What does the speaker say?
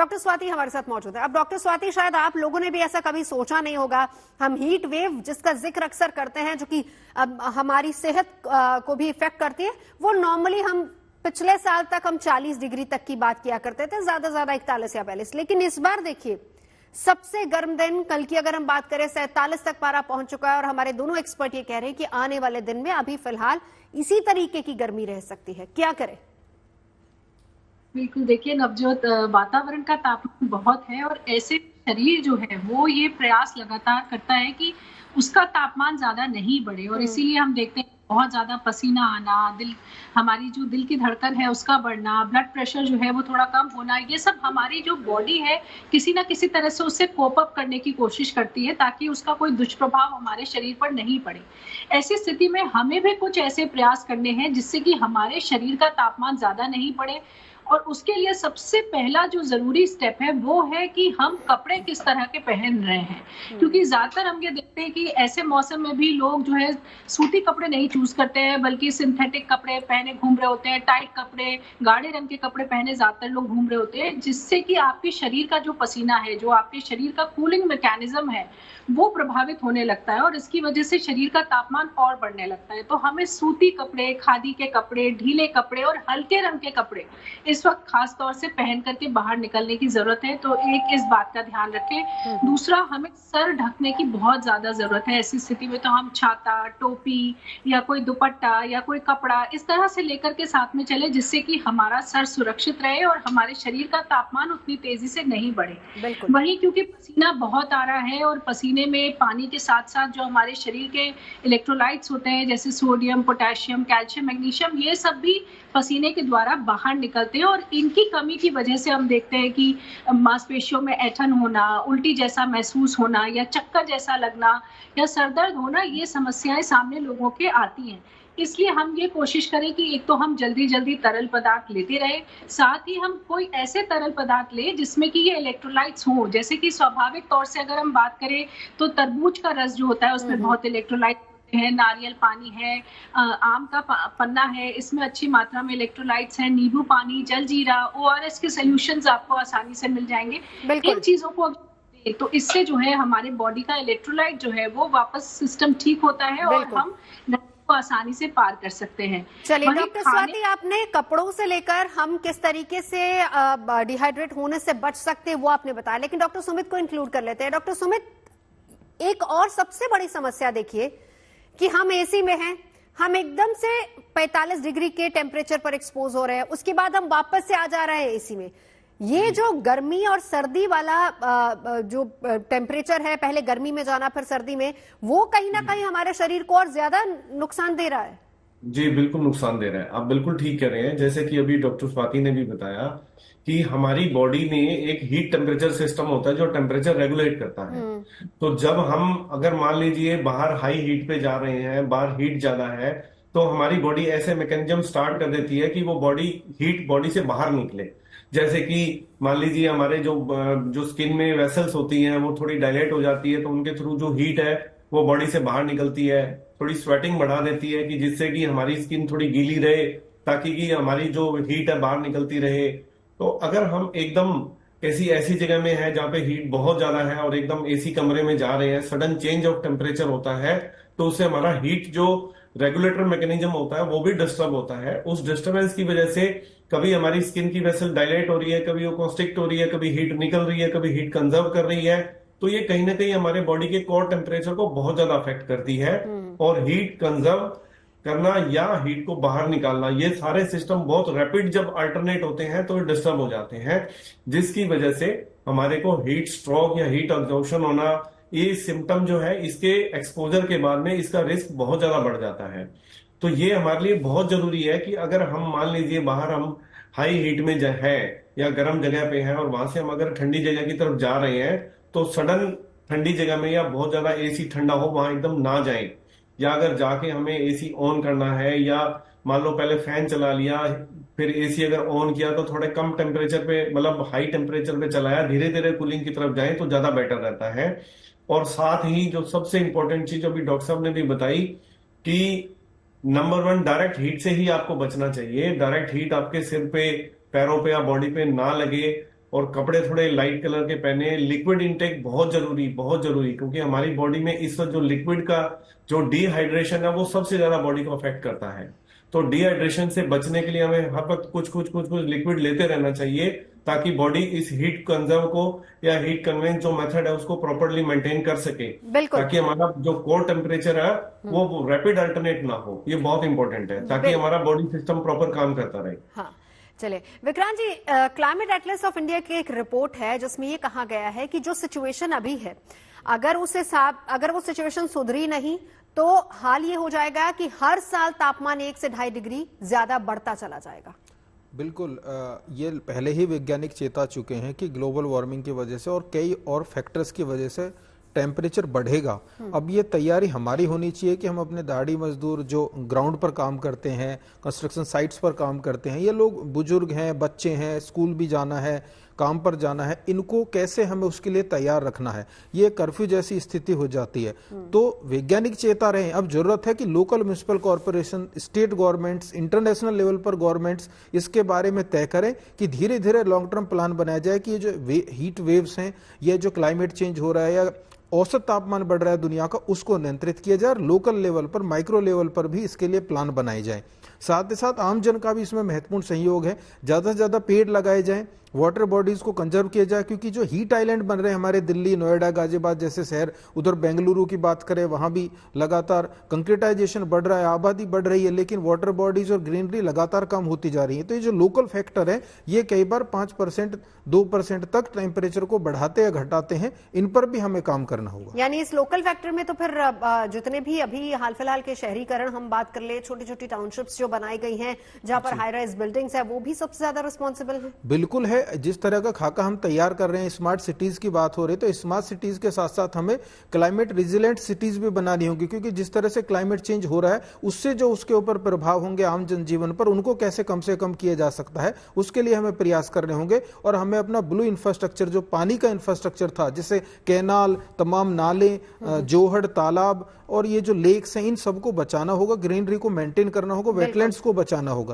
Doctor Swati हमारे साथ मौजूद है। अब डॉक्टर स्वाति, शायद आप लोगों ने भी ऐसा कभी सोचा नहीं होगा, हम हीट वेव जिसका जिक्र अक्सर करते हैं, जो कि हमारी सेहत को भी इफेक्ट करती है, वो नॉर्मली हम पिछले साल तक हम 40 डिग्री तक की बात किया करते थे, ज्यादा 41 या 42। लेकिन इस बार देखिए सबसे गर्म दिन कल की अगर हम बात करें 47 तक पारा पहुंच चुका है और हमारे दोनों एक्सपर्ट ये कह रहे हैं कि आने वाले दिन में अभी फिलहाल इसी तरीके की गर्मी रह सकती है। क्या करें? बिल्कुल, देखिए नवजोत, वातावरण का तापमान बहुत है और ऐसे शरीर जो है वो ये प्रयास लगातार करता है कि उसका तापमान ज्यादा नहीं बढ़े और इसीलिए हम देखते हैं बहुत ज्यादा पसीना आना, हमारी जो दिल की धड़कन है उसका बढ़ना, ब्लड प्रेशर जो है वो थोड़ा कम होना, ये सब हमारी जो बॉडी है किसी ना किसी तरह से उससे कोप अप करने की कोशिश करती है ताकि उसका कोई दुष्प्रभाव हमारे शरीर पर नहीं पड़े। ऐसी स्थिति में हमें भी कुछ ऐसे प्रयास करने हैं जिससे कि हमारे शरीर का तापमान ज्यादा नहीं बढ़े और उसके लिए सबसे पहला जो जरूरी स्टेप है वो है कि हम कपड़े किस तरह के पहन रहे हैं, क्योंकि ज्यादातर हम ये देखते हैं कि ऐसे मौसम में भी लोग जो है सूती कपड़े नहीं चूज करते हैं बल्कि सिंथेटिक कपड़े पहने घूम रहे होते हैं, टाइट कपड़े, गाढ़े रंग के कपड़े पहने ज्यादातर लोग घूम रहे होते हैं, जिससे कि आपके शरीर का जो पसीना है, जो आपके शरीर का कूलिंग मैकेनिज्म है, वो प्रभावित होने लगता है और इसकी वजह से शरीर का तापमान और बढ़ने लगता है। तो हमें सूती कपड़े, खादी के कपड़े, ढीले कपड़े और हल्के रंग के कपड़े इस वक्त खास तौर से पहन करके बाहर निकलने की जरूरत है। तो एक इस बात का ध्यान रखें। दूसरा, हमें सर ढकने की बहुत ज्यादा जरूरत है। ऐसी स्थिति में तो हम छाता, टोपी या कोई दुपट्टा या कोई कपड़ा इस तरह से लेकर के साथ में चले जिससे कि हमारा सर सुरक्षित रहे और हमारे शरीर का तापमान उतनी तेजी से नहीं बढ़े। वहीं क्योंकि पसीना बहुत आ रहा है और पसीने में पानी के साथ साथ जो हमारे शरीर के इलेक्ट्रोलाइट्स होते हैं जैसे सोडियम, पोटेशियम, कैल्शियम, मैग्नीशियम, ये सब भी पसीने के द्वारा बाहर निकलते हैं और इनकी कमी की वजह से हम देखते हैं कि मांसपेशियों में ऐंठन होना, उल्टी जैसा महसूस होना या चक्कर जैसा लगना या सरदर्द होना, ये समस्याएं सामने लोगों के आती हैं। इसलिए हम ये कोशिश करें कि एक तो हम जल्दी जल्दी तरल पदार्थ लेते रहे, साथ ही हम कोई ऐसे तरल पदार्थ ले जिसमें कि ये इलेक्ट्रोलाइट्स हो। जैसे कि स्वाभाविक तौर से अगर हम बात करें तो तरबूज का रस जो होता है उसमें बहुत इलेक्ट्रोलाइट है, नारियल पानी है, आम का पन्ना है, इसमें अच्छी मात्रा में इलेक्ट्रोलाइट्स हैं, नींबू पानी, जलजीरा, ओआरएस के सॉल्यूशंस आपको आसानी से मिल जाएंगे। इन चीजों को तो इससे जो है हमारे बॉडी का इलेक्ट्रोलाइट जो है वो वापस सिस्टम ठीक होता है और हम को आसानी से पार कर सकते हैं। चलिए डॉक्टर स्वाति, आपने कपड़ों से लेकर हम किस तरीके से डिहाइड्रेट होने से बच सकते हैं वो आपने बताया, लेकिन डॉक्टर सुमित को इंक्लूड कर लेते हैं। डॉक्टर सुमित, एक और सबसे बड़ी समस्या देखिए कि हम एसी में हैं, हम एकदम से 45 डिग्री के टेम्परेचर पर एक्सपोज हो रहे हैं, उसके बाद हम वापस से आ जा रहे हैं एसी में। ये जो गर्मी और सर्दी वाला जो टेम्परेचर है, पहले गर्मी में जाना फिर सर्दी में, वो कहीं ना कहीं हमारे शरीर को और ज्यादा नुकसान दे रहा है। जी बिल्कुल नुकसान दे रहा है, आप बिल्कुल ठीक कह रहे हैं। जैसे कि अभी डॉक्टर स्वाति ने भी बताया कि हमारी बॉडी में एक हीट टेम्परेचर सिस्टम होता है जो टेम्परेचर रेगुलेट करता है। तो जब हम अगर मान लीजिए बाहर हाई हीट पे जा रहे हैं, बाहर हीट ज्यादा है, तो हमारी बॉडी ऐसे मैकेनिज्म स्टार्ट कर देती है कि वो हीट बॉडी से बाहर निकले। जैसे कि मान लीजिए हमारे जो स्किन में वेसल्स होती हैं वो थोड़ी डायलेट हो जाती है, तो उनके थ्रू जो हीट है वो बॉडी से बाहर निकलती है, थोड़ी स्वेटिंग बढ़ा देती है कि जिससे कि हमारी स्किन थोड़ी गीली रहे ताकि कि हमारी जो हीट है बाहर निकलती रहे। तो अगर हम एकदम ऐसी जगह में है जहाँ पे हीट बहुत ज्यादा है और एकदम एसी कमरे में जा रहे हैं, सडन चेंज ऑफ टेम्परेचर होता है, तो उससे हमारा हीट जो रेगुलेटर मैकेनिज्म होता है वो भी डिस्टर्ब होता है। उस डिस्टर्बेंस की वजह से कभी हमारी स्किन की वेसल डायलेट हो रही है, कभी वो कॉन्स्ट्रिक्ट हो रही है, कभी हीट निकल रही है, कभी हीट कंजर्व कर रही है। तो ये कहीं ना कहीं हमारे बॉडी के कोर टेम्परेचर को बहुत ज्यादा अफेक्ट करती है और हीट कंजर्व करना या हीट को बाहर निकालना, ये सारे सिस्टम बहुत रैपिड जब अल्टरनेट होते हैं तो डिस्टर्ब हो जाते हैं, जिसकी वजह से हमारे को हीट स्ट्रोक या हीट एग्जॉर्प्शन होना, ये सिम्टम जो है इसके एक्सपोजर के बाद में इसका रिस्क बहुत ज्यादा बढ़ जाता है। तो ये हमारे लिए बहुत जरूरी है कि अगर हम मान लीजिए बाहर हम हाई हीट में है या गर्म जगह पे हैं और वहां से हम अगर ठंडी जगह की तरफ जा रहे हैं, तो सडन ठंडी जगह में या बहुत ज्यादा एसी ठंडा हो वहां एकदम ना जाएं, या अगर जाके हमें एसी ऑन करना है या मान लो पहले फैन चला लिया फिर एसी अगर ऑन किया तो थोड़े कम टेम्परेचर पे, मतलब हाई टेम्परेचर पे चलाया, धीरे धीरे कूलिंग की तरफ जाए तो ज्यादा बेटर रहता है। और साथ ही जो सबसे इंपॉर्टेंट चीज अभी डॉक्टर साहब ने भी बताई कि नंबर 1 डायरेक्ट हीट से ही आपको बचना चाहिए। डायरेक्ट हीट आपके सिर पे, पैरों पे या बॉडी पे ना लगे और कपड़े थोड़े लाइट कलर के पहने। लिक्विड इंटेक बहुत जरूरी, क्योंकि हमारी बॉडी में इस जो लिक्विड का जो डिहाइड्रेशन है वो सबसे ज्यादा बॉडी को अफेक्ट करता है। तो डिहाइड्रेशन से बचने के लिए हमें हर वक्त कुछ लिक्विड लेते रहना चाहिए, ताकि बॉडी इस हीट कंजर्व को या हीट कन्वेंस जो मेथड है उसको प्रॉपरली मेंटेन कर सके, ताकि हमारा जो कोर टेम्परेचर है वो रैपिड अल्टरनेट ना हो। ये बहुत इंपॉर्टेंट है, ताकि हमारा बॉडी सिस्टम प्रॉपर काम करता रहे। हाँ, चलिए विक्रांत जी, क्लाइमेट एटलस ऑफ इंडिया की एक रिपोर्ट है जिसमें ये कहा गया है कि जो सिचुएशन अभी है, अगर वो सिचुएशन सुधरी नहीं तो हाल ये हो जाएगा कि हर साल तापमान 1 से 2.5 डिग्री ज्यादा बढ़ता चला जाएगा। बिल्कुल, ये पहले ही वैज्ञानिक चेता चुके हैं कि ग्लोबल वार्मिंग की वजह से और कई और फैक्टर्स की वजह से टेम्परेचर बढ़ेगा। अब ये तैयारी हमारी होनी चाहिए कि हम अपने दाढ़ी मजदूर जो ग्राउंड पर काम करते हैं, कंस्ट्रक्शन साइट्स पर काम करते हैं, ये लोग बुजुर्ग हैं, बच्चे हैं, स्कूल भी जाना है, काम पर जाना है, इनको कैसे हमें उसके लिए तैयार रखना है। ये कर्फ्यू जैसी स्थिति हो जाती है। तो वैज्ञानिक चेता रहे। अब जरूरत है कि local municipal corporation, state governments, international level पर गवर्नमेंट्स इसके बारे में तय करें कि धीरे धीरे लॉन्ग टर्म प्लान बनाया जाए कि ये जो हीट वेव्स हैं, ये जो क्लाइमेट चेंज हो रहा है या औसत तापमान बढ़ रहा है दुनिया का, उसको नियंत्रित किया जाए और लोकल लेवल पर, माइक्रो लेवल पर भी इसके लिए प्लान बनाए जाए। साथ ही साथ आम जन का भी इसमें महत्वपूर्ण सहयोग है। ज्यादा से ज्यादा पेड़ लगाए जाएं, वाटर बॉडीज को कंजर्व किया जाए, क्योंकि जो हीट आइलैंड बन रहे हैं हमारे दिल्ली, नोएडा, गाजियाबाद जैसे शहर, उधर बेंगलुरु की बात करें, वहां भी लगातार कंक्रीटाइजेशन बढ़ रहा है, आबादी बढ़ रही है, लेकिन वाटर बॉडीज और ग्रीनरी लगातार कम होती जा रही है। तो ये जो लोकल फैक्टर है, ये कई बार 5%, 2% तक टेम्परेचर को बढ़ाते या घटाते हैं। इन पर भी हमें काम करना होगा। यानी इस लोकल फैक्टर में तो फिर जितने भी अभी हाल फिलहाल के शहरीकरण हम बात कर ले, छोटी छोटी टाउनशिप्स जो बनाई गई हैं जहां पर हाई राइज बिल्डिंग्स है, वो भी सबसे ज्यादा रिस्पॉन्सिबल है। बिल्कुल है। जिस तरह का खाका हम तैयार कर रहे हैं, स्मार्ट सिटीज की बात हो रही है, तो स्मार्ट सिटीज के साथ साथ हमें क्लाइमेट रिजिलेंट सिटीज भी बनानी होगी, क्योंकि जिस तरह से क्लाइमेट चेंज हो रहा है उससे जो उसके ऊपर प्रभाव होंगे आम जनजीवन पर, उनको कैसे कम से कम किया जा सकता है, उसके लिए हमें प्रयास करने होंगे। और हमें अपना ब्लू इंफ्रास्ट्रक्चर, जो पानी का इंफ्रास्ट्रक्चर था, जैसे कैनाल, तमाम नाले, जोहड़, तालाब और ये जो लेक्स हैं, इन सबको बचाना होगा, ग्रीनरी को मेंटेन करना होगा, वेटलैंड्स को बचाना होगा।